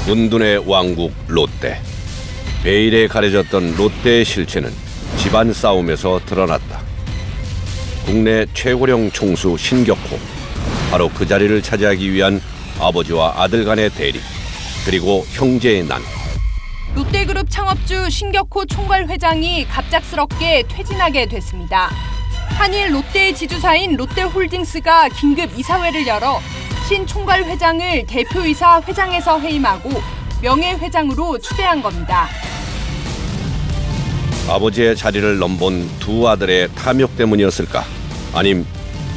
운둔의 왕국 롯데. 베일에 가려졌던 롯데의 실체는 집안 싸움에서 드러났다. 국내 최고령 총수 신격호. 바로 그 자리를 차지하기 위한 아버지와 아들 간의 대립, 그리고 형제의 난. 롯데그룹 창업주 신격호 총괄 회장이 갑작스럽게 퇴진하게 됐습니다. 한일 롯데의 지주사인 롯데홀딩스가 긴급 이사회를 열어 신 총괄 회장을 대표이사 회장에서 해임하고 명예회장으로 추대한 겁니다. 아버지의 자리를 넘본 두 아들의 탐욕 때문이었을까? 아님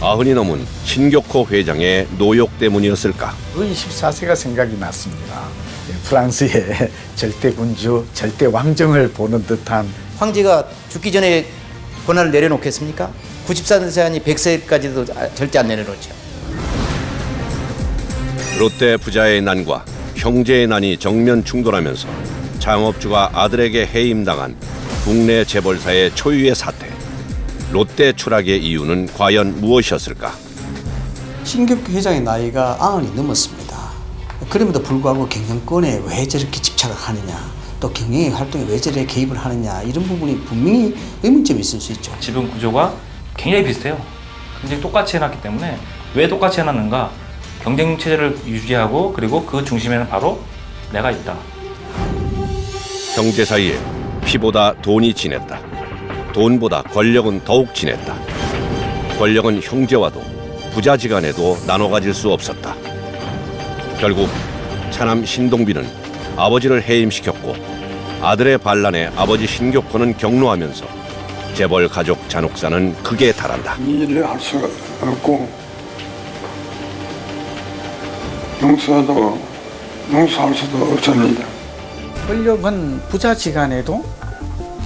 90이 넘은 신격호 회장의 노욕 때문이었을까? 루이 14세가 생각이 났습니다. 프랑스의 절대군주, 절대왕정을 보는 듯한. 황제가 죽기 전에 권한을 내려놓겠습니까? 94세아니 100세까지도 절대 안 내려놓죠. 롯데 부자의 난과 형제의 난이 정면 충돌하면서 창업주가 아들에게 해임당한 국내 재벌사의 초유의 사태. 롯데 추락의 이유는 과연 무엇이었을까? 신격호 회장의 나이가 90이 넘었습니다. 그럼에도 불구하고 경영권에 왜 저렇게 집착을 하느냐, 또 경영의 활동에 왜 저렇게 개입을 하느냐, 이런 부분이 분명히 의문점이 있을 수 있죠. 지분 구조가 굉장히 비슷해요. 굉장히 똑같이 해놨기 때문에 왜 똑같이 해놨는가? 경쟁 체제를 유지하고 그리고 그 중심에는 바로 내가 있다. 형제 사이에 피보다 돈이 진했다. 돈보다 권력은 더욱 진했다. 권력은 형제와도 부자지간에도 나눠 가질 수 없었다. 결국 차남 신동빈은 아버지를 해임시켰고 아들의 반란에 아버지 신격호는 격노하면서 재벌 가족 잔혹사는 극에 달한다. 이 일을 할 수가 없고 용서할 수도 없습니다. 권력은 부자지간에도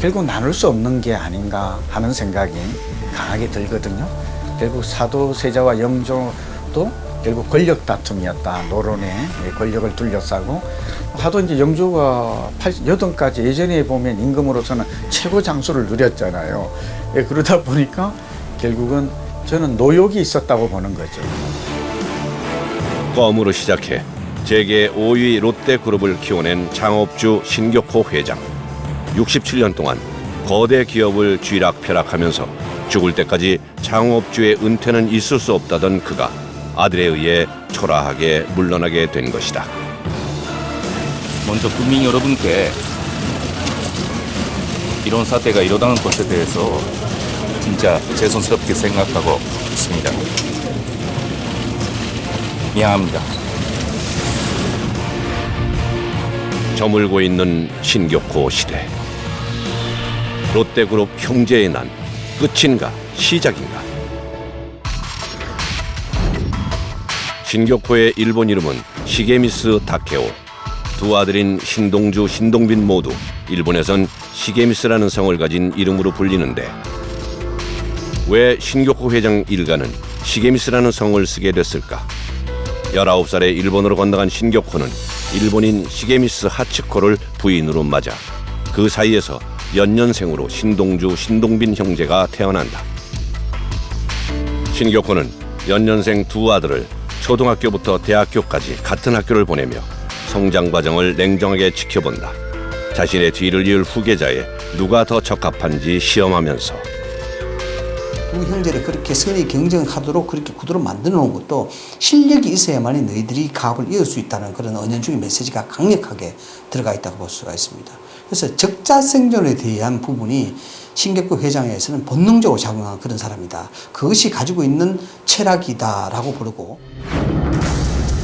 결국 나눌 수 없는 게 아닌가 하는 생각이 강하게 들거든요. 결국 사도세자와 영조도 결국 권력 다툼이었다. 노론에 권력을 둘러싸고 하도 이제 영조가 80까지 예전에 보면 임금으로서는 최고 장수를 누렸잖아요. 그러다 보니까 결국은 저는 노욕이 있었다고 보는 거죠. 껌으로 시작해 재계 5위 롯데그룹을 키워낸 창업주 신격호 회장. 67년 동안 거대 기업을 쥐락펴락하면서 죽을 때까지 창업주의 은퇴는 있을 수 없다던 그가 아들에 의해 초라하게 물러나게 된 것이다. 먼저 국민 여러분께 이런 사태가 일어나는 것에 대해서 진짜 죄송스럽게 생각하고 있습니다. 미안합니다. 저물고 있는 신격호 시대. 롯데그룹 형제의 난, 끝인가 시작인가? 신격호의 일본 이름은 시게미스 다케오. 두 아들인 신동주, 신동빈 모두 일본에선 시게미스라는 성을 가진 이름으로 불리는데 왜 신격호 회장 일가는 시게미스라는 성을 쓰게 됐을까? 19살에 일본으로 건너간 신격호는 일본인 시게미스 하츠코를 부인으로 맞아 그 사이에서 연년생으로 신동주, 신동빈 형제가 태어난다. 신격호는 연년생 두 아들을 초등학교부터 대학교까지 같은 학교를 보내며 성장 과정을 냉정하게 지켜본다. 자신의 뒤를 이을 후계자에 누가 더 적합한지 시험하면서. 두 형제를 그렇게 선의 경쟁하도록 그렇게 구도를 만들어 놓은 것도 실력이 있어야만이 너희들이 가업을 이을 수 있다는 그런 은연중의 메시지가 강력하게 들어가 있다고 볼 수가 있습니다. 그래서 적자 생존에 대한 부분이 신격호 회장에서는 본능적으로 작용한 그런 사람이다. 그것이 가지고 있는 철학이다라고 부르고.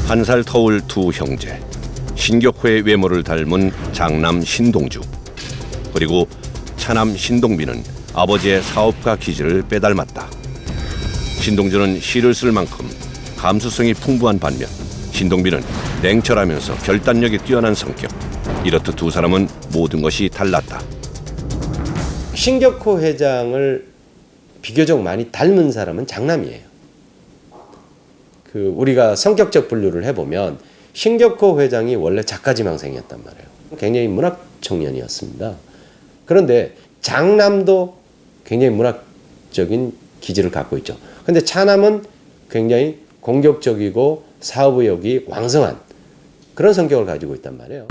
한 살 터울 두 형제. 신격호의 외모를 닮은 장남 신동주. 그리고 차남 신동빈은 아버지의 사업가 기질을 빼닮았다. 신동주는 시를 쓸 만큼 감수성이 풍부한 반면 신동빈은 냉철하면서 결단력이 뛰어난 성격. 이렇듯 두 사람은 모든 것이 달랐다. 신격호 회장을 비교적 많이 닮은 사람은 장남이에요. 우리가 성격적 분류를 해보면 신격호 회장이 원래 작가지망생이었단 말이에요. 굉장히 문학 청년이었습니다. 그런데 장남도 굉장히 문학적인 기질을 갖고 있죠. 그런데 차남은 굉장히 공격적이고 사업의욕이 왕성한 그런 성격을 가지고 있단 말이에요.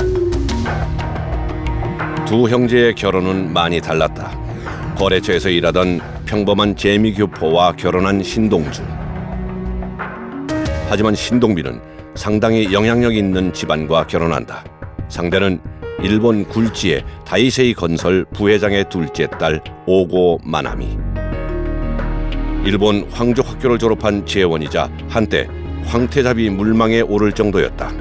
두 형제의 결혼은 많이 달랐다. 거래처에서 일하던 평범한 재미교포와 결혼한 신동주. 하지만 신동빈은 상당히 영향력 있는 집안과 결혼한다. 상대는 일본 굴지의 다이세이 건설 부회장의 둘째 딸 오고 마나미. 일본 황족 학교를 졸업한 재원이자 한때 황태자비 물망에 오를 정도였다.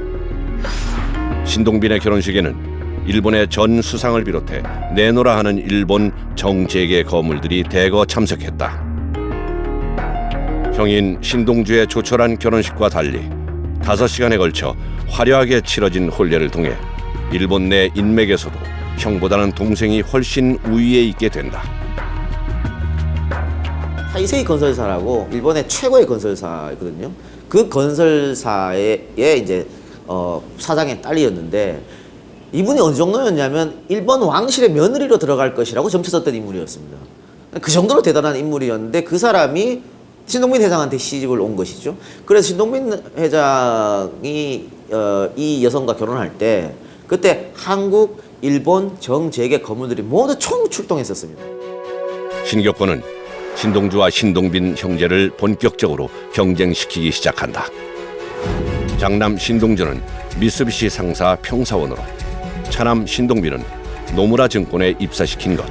신동빈의 결혼식에는 일본의 전 수상을 비롯해 내노라 하는 일본 정재계 거물들이 대거 참석했다. 형인 신동주의 조촐한 결혼식과 달리 5시간에 걸쳐 화려하게 치러진 혼례를 통해 일본 내 인맥에서도 형보다는 동생이 훨씬 우위에 있게 된다. 타이세이 건설사라고 일본의 최고의 건설사거든요. 그 건설사의 이제 사장의 딸이었는데 이분이 어느 정도였냐면 일본 왕실의 며느리로 들어갈 것이라고 점쳐섰던 인물이었습니다. 그 정도로 대단한 인물이었는데 그 사람이 신동빈 회장한테 시집을 온 것이죠. 그래서 신동빈 회장이 이 여성과 결혼할 때 그때 한국, 일본, 정재계 거물들이 모두 총출동했었습니다. 신격호는 신동주와 신동빈 형제를 본격적으로 경쟁시키기 시작한다. 장남 신동주는 미쓰비시 상사 평사원으로, 차남 신동빈은 노무라 증권에 입사시킨 것.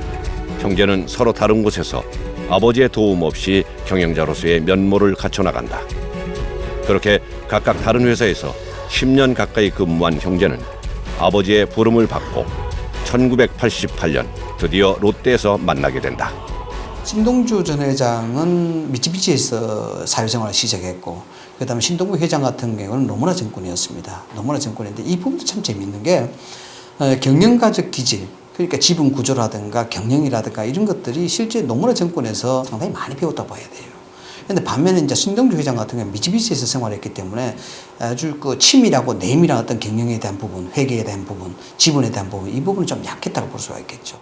형제는 서로 다른 곳에서 아버지의 도움 없이 경영자로서의 면모를 갖춰나간다. 그렇게 각각 다른 회사에서 10년 가까이 근무한 형제는 아버지의 부름을 받고 1988년 드디어 롯데에서 만나게 된다. 신동주 전 회장은 미쯔비시에서 사회생활을 시작했고, 그다음에 신동부 회장 같은 경우는 노무라 증권이었습니다. 노무라 증권인데 이 부분도 참 재미있는 게 경영가적 기질, 그러니까 지분 구조라든가 경영이라든가 이런 것들이 실제 노무라 증권에서 상당히 많이 배웠다고 봐야 돼요. 그런데 반면에 이제 신동주 회장 같은 경우는 미쯔비시에서 생활했기 때문에 아주 그 치밀하고 내밀한 어떤 경영에 대한 부분, 회계에 대한 부분, 지분에 대한 부분, 이 부분은 좀 약했다고 볼 수가 있겠죠.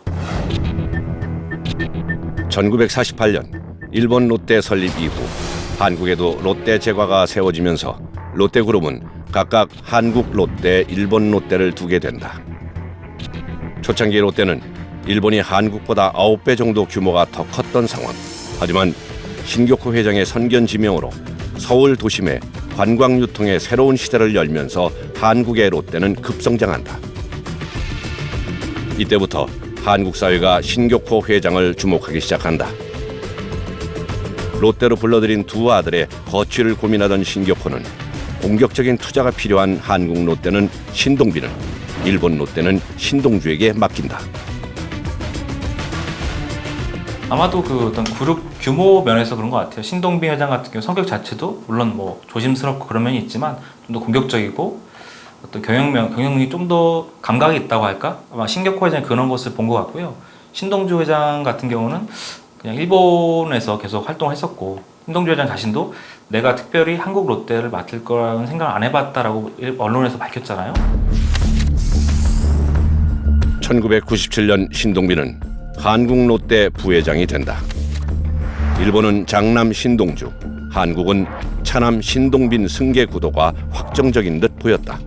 1948년 일본 롯데 설립 이후 한국에도 롯데 제과가 세워지면서 롯데그룹은 각각 한국 롯데, 일본 롯데를 두게 된다. 초창기 롯데는 일본이 한국보다 9배 정도 규모가 더 컸던 상황. 하지만 신격호 회장의 선견 지명으로 서울 도심에 관광 유통의 새로운 시대를 열면서 한국의 롯데는 급성장한다. 이때부터 한국 사회가 신격호 회장을 주목하기 시작한다. 롯데로 불러들인 두 아들의 거취를 고민하던 신격호는 공격적인 투자가 필요한 한국 롯데는 신동빈을, 일본 롯데는 신동주에게 맡긴다. 아마도 그 어떤 그룹 규모 면에서 그런 것 같아요. 신동빈 회장 같은 경우 성격 자체도 물론 뭐 조심스럽고 그런 면이 있지만 좀 더 공격적이고 어떤 경영력이 좀 더 감각이 있다고 할까? 아마 신격호 회장이 그런 것을 본 것 같고요. 신동주 회장 같은 경우는 그냥 일본에서 계속 활동을 했었고, 신동주 회장 자신도 내가 특별히 한국 롯데를 맡을 거라는 생각을 안 해봤다라고 언론에서 밝혔잖아요. 1997년 신동빈은 한국 롯데 부회장이 된다. 일본은 장남 신동주, 한국은 차남 신동빈 승계 구도가 확정적인 듯 보였다.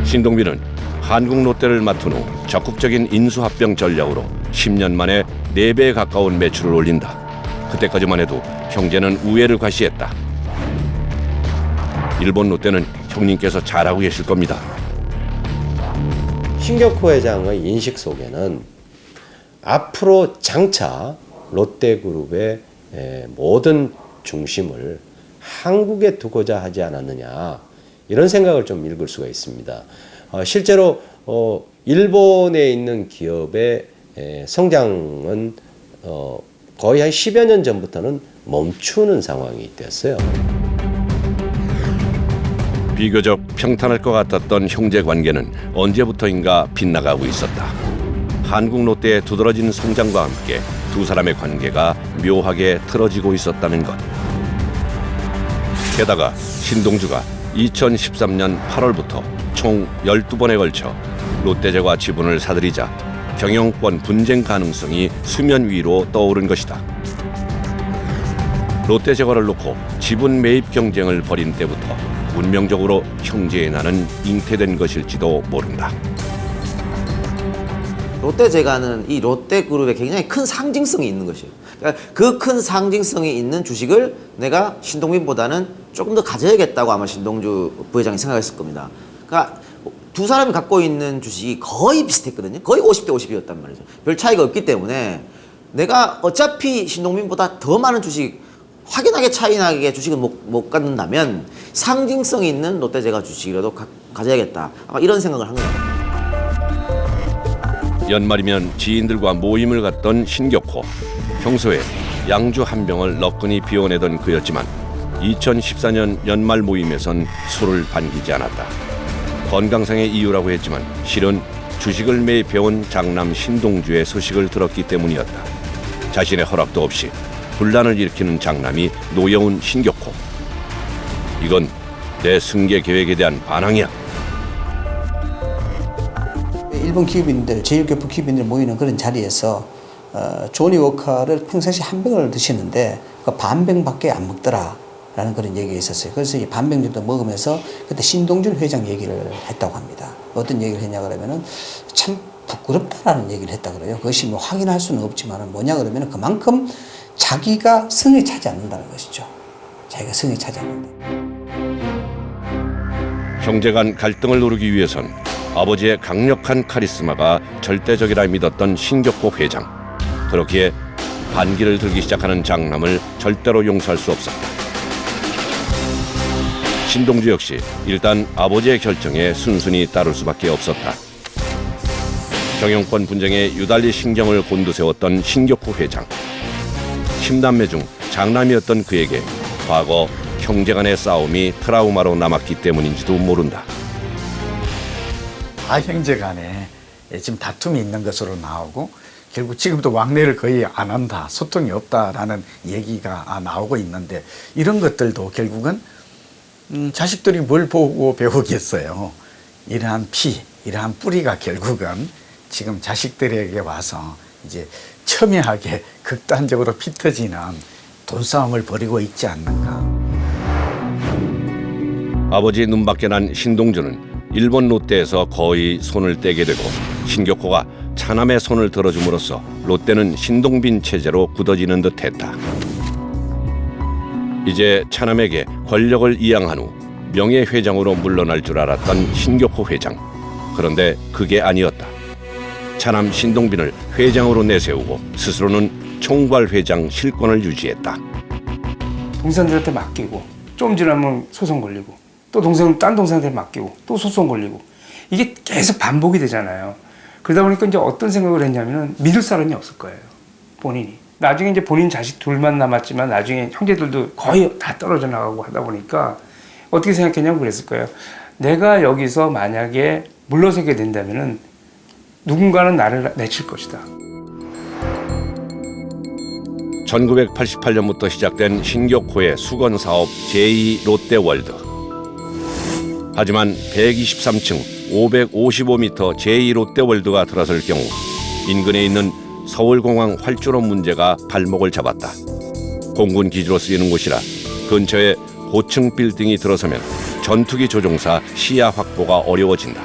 신동빈은 한국 롯데를 맡은 후 적극적인 인수합병 전략으로 10년 만에 4배에 가까운 매출을 올린다. 그때까지만 해도 형제는 우애를 과시했다. 일본 롯데는 형님께서 잘하고 계실 겁니다. 신격호 회장의 인식 속에는 앞으로 장차 롯데그룹의 모든 중심을 한국에 두고자 하지 않았느냐, 이런 생각을 좀 읽을 수가 있습니다. 실제로 일본에 있는 기업의 성장은 거의 한 10여 년 전부터는 멈추는 상황이 됐어요. 비교적 평탄할 것 같았던 형제 관계는 언제부터인가 빗나가고 있었다. 한국 롯데의 두드러진 성장과 함께 두 사람의 관계가 묘하게 틀어지고 있었다는 것. 게다가 신동주가 2013년 8월부터 총 12번에 걸쳐 롯데제과 지분을 사들이자 경영권 분쟁 가능성이 수면 위로 떠오른 것이다. 롯데제과를 놓고 지분 매입 경쟁을 벌인 때부터 운명적으로 형제의 난은 잉태된 것일지도 모른다. 롯데제과는 이 롯데그룹에 굉장히 큰 상징성이 있는 것이에요. 그러니까 그 큰 상징성이 있는 주식을 내가 신동빈보다는 조금 더 가져야겠다고 아마 신동주 부회장이 생각했을 겁니다. 그러니까 두 사람이 갖고 있는 주식이 거의 비슷했거든요. 거의 50대 50이었단 말이죠. 별 차이가 없기 때문에 내가 어차피 신동빈보다 더 많은 주식, 확연하게 차이 나게 주식을 못 갖는다면 상징성이 있는 롯데제과 주식이라도 가져야겠다. 아마 이런 생각을 한 거예요. 연말이면 지인들과 모임을 갖던 신격호. 평소에 양주 한 병을 너끈히 비워내던 그였지만 2014년 연말 모임에선 술을 반기지 않았다. 건강상의 이유라고 했지만 실은 주식을 매입해온 장남 신동주의 소식을 들었기 때문이었다. 자신의 허락도 없이 분란을 일으키는 장남이 노여운 신격호. 이건 내 승계 계획에 대한 반항이야. 일본 기업인들, 제1교포 기업인들 모이는 그런 자리에서 조니 워커를 평상시 한 병을 드시는데 그 반 병밖에 안 먹더라라는 그런 얘기가 있었어요. 그래서 이 반 병 정도 먹으면서 그때 신동준 회장 얘기를 했다고 합니다. 어떤 얘기를 했냐 그러면은 참 부끄럽다라는 얘기를 했다 그래요. 그것이 뭐 확인할 수는 없지만 뭐냐 그러면은 그만큼 자기가 성에 차지 않는다는 것이죠. 자기가 성에 차지 않는다. 형제 간 갈등을 누르기 위해선 아버지의 강력한 카리스마가 절대적이라 믿었던 신격호 회장. 그렇기에 반기를 들기 시작하는 장남을 절대로 용서할 수 없었다. 신동주 역시 일단 아버지의 결정에 순순히 따를 수밖에 없었다. 경영권 분쟁에 유달리 신경을 곤두세웠던 신격호 회장. 10남매 중 장남이었던 그에게 과거 형제 간의 싸움이 트라우마로 남았기 때문인지도 모른다. 형제 간에 지금 다툼이 있는 것으로 나오고 결국 지금도 왕래를 거의 안 한다, 소통이 없다라는 얘기가 나오고 있는데 이런 것들도 결국은 자식들이 뭘 보고 배우겠어요. 이러한 이러한 뿌리가 결국은 지금 자식들에게 와서 이제 첨예하게 극단적으로 피터지는 돈싸움을 벌이고 있지 않는가. 아버지 눈밖에 난 신동주는 일본 롯데에서 거의 손을 떼게 되고 신격호가 차남의 손을 들어줌으로써 롯데는 신동빈 체제로 굳어지는 듯했다. 이제 차남에게 권력을 이양한 후 명예회장으로 물러날 줄 알았던 신격호 회장. 그런데 그게 아니었다. 차남 신동빈을 회장으로 내세우고 스스로는 총괄회장 실권을 유지했다. 동생들한테 맡기고 좀 지나면 소송 걸리고 또 딴 동생한테 맡기고 또 소송 걸리고 이게 계속 반복이 되잖아요. 그러다 보니까 이제 어떤 생각을 했냐면은 믿을 사람이 없을 거예요. 본인이. 나중에 이제 본인 자식 둘만 남았지만 나중에 형제들도 거의 다 떨어져 나가고 하다 보니까 어떻게 생각했냐면 그랬을 거예요. 내가 여기서 만약에 물러서게 된다면은 누군가는 나를 내칠 것이다. 1988년부터 시작된 신격호의 수건 사업 제2 롯데월드. 하지만 123층 555m 제2 롯데월드가 들어설 경우 인근에 있는 서울공항 활주로 문제가 발목을 잡았다. 공군 기지로 쓰이는 곳이라 근처에 고층 빌딩이 들어서면 전투기 조종사 시야 확보가 어려워진다.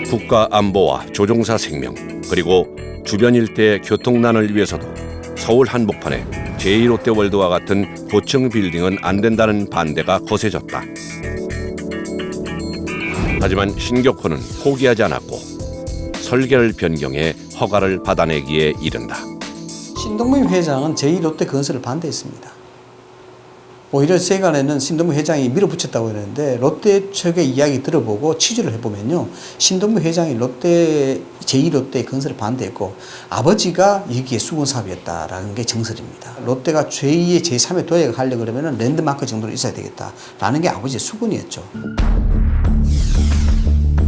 국가 안보와 조종사 생명 그리고 주변 일대의 교통난을 위해서도 서울 한복판에 제2롯데월드와 같은 고층 빌딩은 안 된다는 반대가 거세졌다. 하지만 신격호는 포기하지 않았고 설계를 변경해 허가를 받아내기에 이른다. 신동빈 회장은 제2롯데 건설을 반대했습니다. 오히려 세간에는 신동빈 회장이 밀어붙였다고 그러는데 롯데 측의 이야기 들어보고 취재를 해보면요. 신동빈 회장이 제2롯데 건설을 반대했고 아버지가 여기에 수건 사업이었다라는 게 정설입니다. 롯데가 제2의 제3의 도약을 하려고 그러면 랜드마크 정도로 있어야 되겠다라는 게 아버지의 수건이었죠.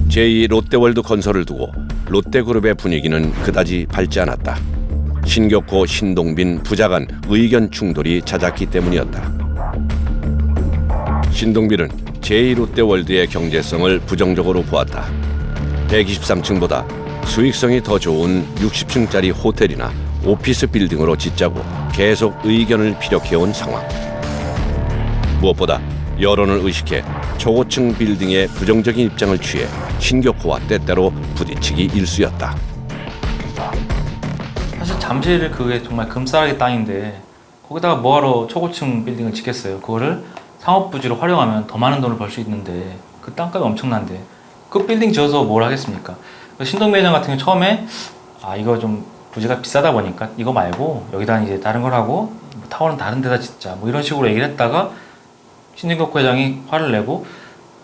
제2 롯데월드 건설을 두고 롯데그룹의 분위기는 그다지 밝지 않았다. 신격호, 신동빈 부자 간 의견 충돌이 잦았기 때문이었다. 신동빈은 제2 롯데월드의 경제성을 부정적으로 보았다. 123층보다 수익성이 더 좋은 60층짜리 호텔이나 오피스 빌딩으로 짓자고 계속 의견을 피력해온 상황. 무엇보다 여론을 의식해 초고층 빌딩에 부정적인 입장을 취해 신격호와 때때로 부딪히기 일쑤였다. 사실 잠실 그게 정말 금싸라기 땅인데 거기다가 뭐하러 초고층 빌딩을 짓겠어요. 그거를 상업부지로 활용하면 더 많은 돈을 벌 수 있는데 그 땅값이 엄청난데 그 빌딩 지어서 뭘 하겠습니까? 신동빈 회장 같은 경우 처음에 이거 좀 부지가 비싸다 보니까 이거 말고 여기다 이제 다른 걸 하고 타워는 다른 데다 짓자 뭐 이런 식으로 얘기를 했다가 신동국 회장이 화를 내고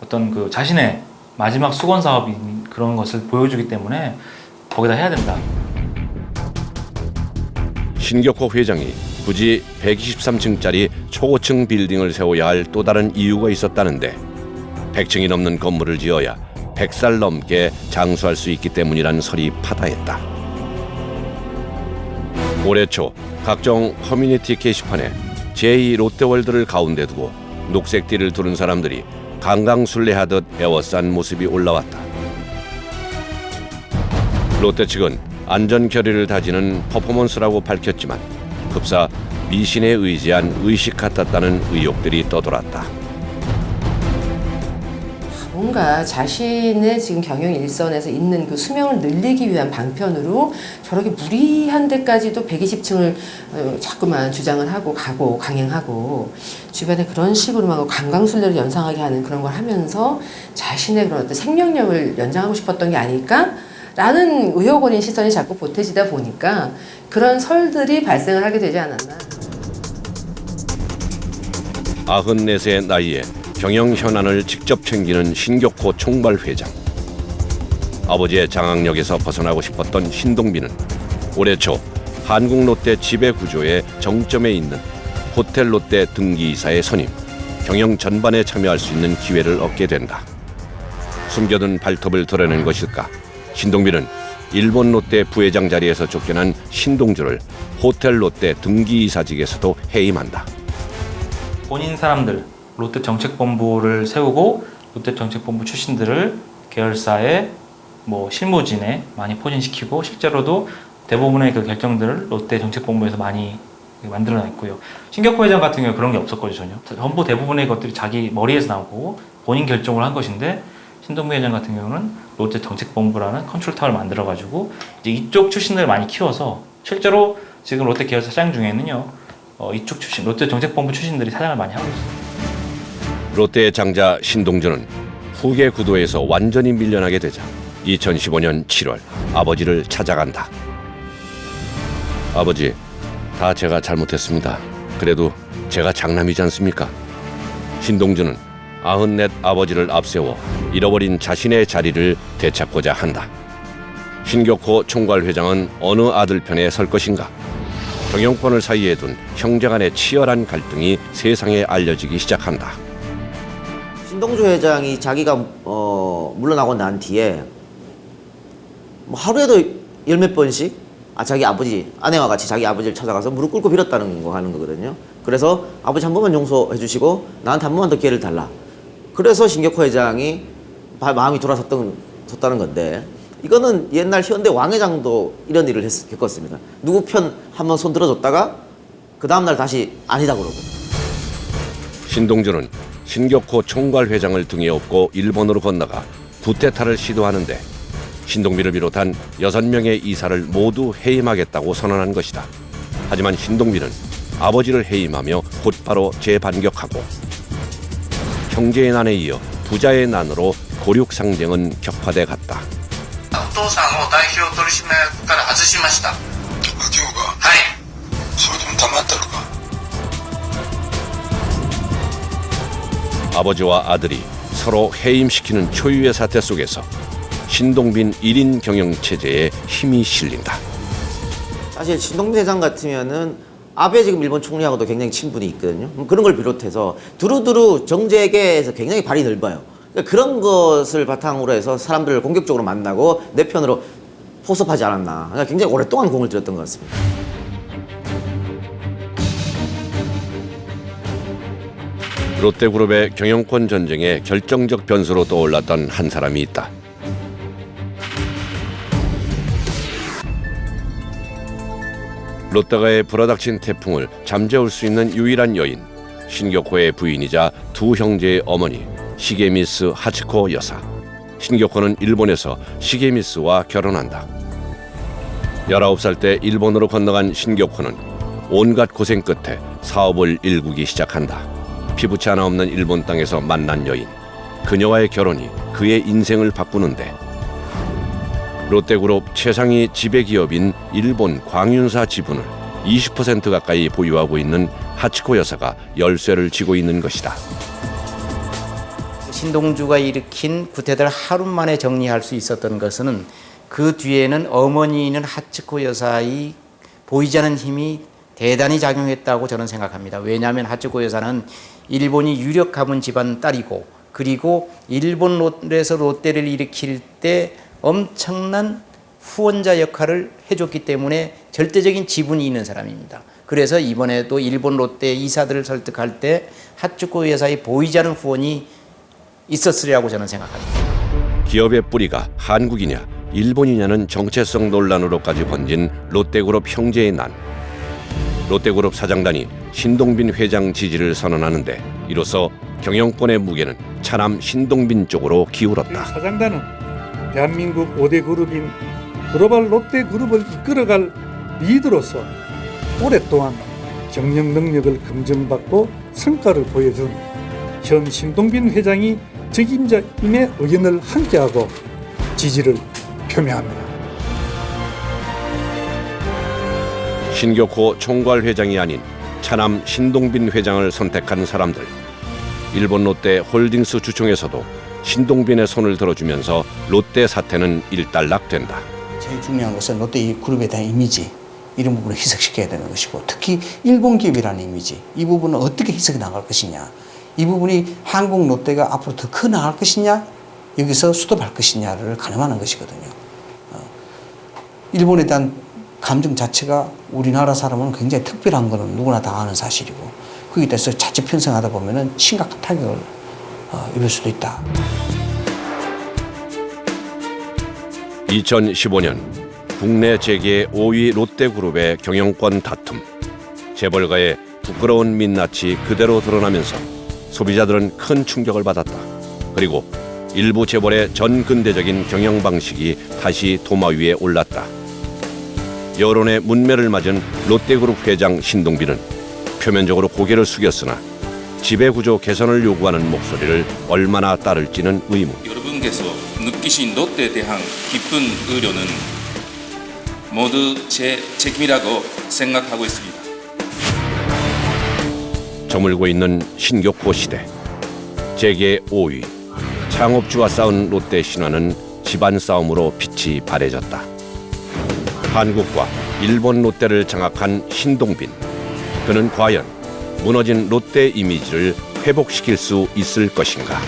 어떤 그 자신의 마지막 수건 사업인 그런 것을 보여주기 때문에 거기다 해야 된다. 신격호 회장이 굳이 123층짜리 초고층 빌딩을 세워야 할 또 다른 이유가 있었다는데 100층이 넘는 건물을 지어야 100살 넘게 장수할 수 있기 때문이라는 설이 파다했다. 올해 초 각종 커뮤니티 게시판에 제2 롯데월드를 가운데 두고 녹색띠를 두른 사람들이 강강술래하듯 에워싼 모습이 올라왔다. 롯데 측은 안전 결의를 다지는 퍼포먼스라고 밝혔지만 급사 미신에 의지한 의식 같았다는 의혹들이 떠돌았다. 뭔가 자신의 지금 경영 일선에서 있는 그 수명을 늘리기 위한 방편으로 저렇게 무리한 데까지도 120층을 자꾸만 주장을 하고 가고 강행하고 주변에 그런 식으로만 관광순례를 연상하게 하는 그런 걸 하면서 자신의 그런 어떤 생명력을 연장하고 싶었던 게 아닐까? 라는 의혹어린 시선이 자꾸 보태지다 보니까 그런 설들이 발생을 하게 되지 않았나. 94세의 나이에 경영 현안을 직접 챙기는 신격호 총괄 회장. 아버지의 장악력에서 벗어나고 싶었던 신동빈은 올해 초 한국 롯데 지배 구조의 정점에 있는 호텔 롯데 등기이사에 선임, 경영 전반에 참여할 수 있는 기회를 얻게 된다. 숨겨둔 발톱을 드러낸 것일까? 신동빈은 일본 롯데 부회장 자리에서 쫓겨난 신동주를 호텔 롯데 등기이사직에서도 해임한다. 본인 사람들 롯데 정책본부를 세우고 롯데 정책본부 출신들을 계열사의 뭐 실무진에 많이 포진시키고 실제로도 대부분의 그 결정들을 롯데 정책본부에서 많이 만들어냈고요. 신격호 회장 같은 경우 그런 게 없었거든요. 전혀. 전부 대부분의 것들이 자기 머리에서 나오고 본인 결정을 한 것인데 신동빈 회장 같은 경우는 롯데 정책본부라는 컨트롤 타워를 만들어가지고 이제 이쪽 출신들을 많이 키워서 실제로 지금 롯데 계열사 사장 중에는요 이쪽 출신 롯데 정책본부 출신들이 사장을 많이 하고 있어요. 롯데의 장자 신동주는 후계 구도에서 완전히 밀려나게 되자 2015년 7월 아버지를 찾아간다. 아버지, 다 제가 잘못했습니다. 그래도 제가 장남이지 않습니까? 신동주는 94 아버지를 앞세워 잃어버린 자신의 자리를 되찾고자 한다. 신격호 총괄 회장은 어느 아들 편에 설 것인가? 경영권을 사이에 둔 형제 간의 치열한 갈등이 세상에 알려지기 시작한다. 신동주 회장이 자기가 물러나고 난 뒤에 뭐 하루에도 열 몇 번씩 자기 아버지 아내와 같이 자기 아버지를 찾아가서 무릎 꿇고 빌었다는 거 하는 거거든요. 그래서 아버지 한 번만 용서해 주시고 나한테 한 번만 더 기회를 달라. 그래서 신격호 회장이 마음이 돌아섰다는 건데 이거는 옛날 현대 왕회장도 이런 일을 겪었습니다. 누구 편 한 번 손 들어줬다가 그 다음날 다시 아니다 그러고. 신동주는 신격호 총괄 회장을 등에 업고 일본으로 건너가 쿠데타를 시도하는데 신동빈을 비롯한 6명의 이사를 모두 해임하겠다고 선언한 것이다. 하지만 신동빈은 아버지를 해임하며 곧바로 재반격하고 형제의 난에 이어 부자의 난으로 고륙 상쟁은 격화돼 갔다. お父さんを代表取締役から外しました。秋夫がはい。それでも黙ったのか。 아버지와 아들이 서로 해임시키는 초유의 사태 속에서 신동빈 1인 경영 체제에 힘이 실린다. 사실 신동빈 회장 같으면은 아베 지금 일본 총리하고도 굉장히 친분이 있거든요. 그런 걸 비롯해서 두루두루 정재계에서 굉장히 발이 넓어요. 그러니까 그런 것을 바탕으로 해서 사람들을 공격적으로 만나고 내 편으로 포섭하지 않았나. 그러니까 굉장히 오랫동안 공을 들였던 것 같습니다. 롯데그룹의 경영권 전쟁에 결정적 변수로 떠올랐던 한 사람이 있다. 롯데가의 불어닥친 태풍을 잠재울 수 있는 유일한 여인, 신격호의 부인이자 두 형제의 어머니 시게미스 하츠코 여사. 신격호는 일본에서 시게미스와 결혼한다. 19살 때 일본으로 건너간 신격호는 온갖 고생 끝에 사업을 일구기 시작한다. 피부치 하나 없는 일본 땅에서 만난 여인. 그녀와의 결혼이 그의 인생을 바꾸는데 롯데그룹 최상위 지배기업인 일본 광윤사 지분을 20% 가까이 보유하고 있는 하츠코 여사가 열쇠를 쥐고 있는 것이다. 신동주가 일으킨 구태타를 하루 만에 정리할 수 있었던 것은 그 뒤에는 어머니인 하츠코 여사의 보이지 않는 힘이 대단히 작용했다고 저는 생각합니다. 왜냐하면 하츠코 여사는 일본이 유력 가문 집안 딸이고 그리고 일본에서 롯데를 일으킬 때 엄청난 후원자 역할을 해줬기 때문에 절대적인 지분이 있는 사람입니다. 그래서 이번에도 일본 롯데 이사들을 설득할 때 하츠코 여사의 보이지 않는 후원이 있었으리라고 저는 생각합니다. 기업의 뿌리가 한국이냐 일본이냐는 정체성 논란으로까지 번진 롯데그룹 형제의 난. 롯데그룹 사장단이 신동빈 회장 지지를 선언하는데 이로써 경영권의 무게는 차남 신동빈 쪽으로 기울었다. 사장단은 대한민국 5대 그룹인 글로벌 롯데그룹을 이끌어갈 리더로서 오랫동안 경영 능력을 검증받고 성과를 보여준 현 신동빈 회장이 적임자임의 의견을 함께하고 지지를 표명합니다. 신격호 총괄 회장이 아닌 차남 신동빈 회장을 선택한 사람들. 일본 롯데 홀딩스 주총에서도 신동빈의 손을 들어주면서 롯데 사태는 일단락된다. 제일 중요한 것은 롯데 그룹에 대한 이미지, 이런 부분을 희석시켜야 되는 것이고, 특히 일본 기업이라는 이미지, 이 부분은 어떻게 희석해 나갈 것이냐, 이 부분이 한국 롯데가 앞으로 더 커 나갈 것이냐, 여기서 스톱할 것이냐를 가늠하는 것이거든요. 일본에 대한 감정 자체가 우리나라 사람은 굉장히 특별한 것은 누구나 다 아는 사실이고, 거기에 대해서 자칫 편성하다 보면은 심각한 타격을 입을 수도 있다. 2015년 국내 재계 5위 롯데그룹의 경영권 다툼. 재벌가의 부끄러운 민낯이 그대로 드러나면서 소비자들은 큰 충격을 받았다. 그리고 일부 재벌의 전근대적인 경영 방식이 다시 도마 위에 올랐다. 여론의 문매를 맞은 롯데그룹 회장 신동빈은 표면적으로 고개를 숙였으나 지배구조 개선을 요구하는 목소리를 얼마나 따를지는 의문. 여러분께서 느끼신 롯데에 대한 깊은 의료는 모두 제 책임이라고 생각하고 있습니다. 저물고 있는 신격호 시대. 재계 5위. 창업주와 싸운 롯데 신화는 집안 싸움으로 빛이 발해졌다. 한국과 일본 롯데를 장악한 신동빈. 그는 과연 무너진 롯데 이미지를 회복시킬 수 있을 것인가?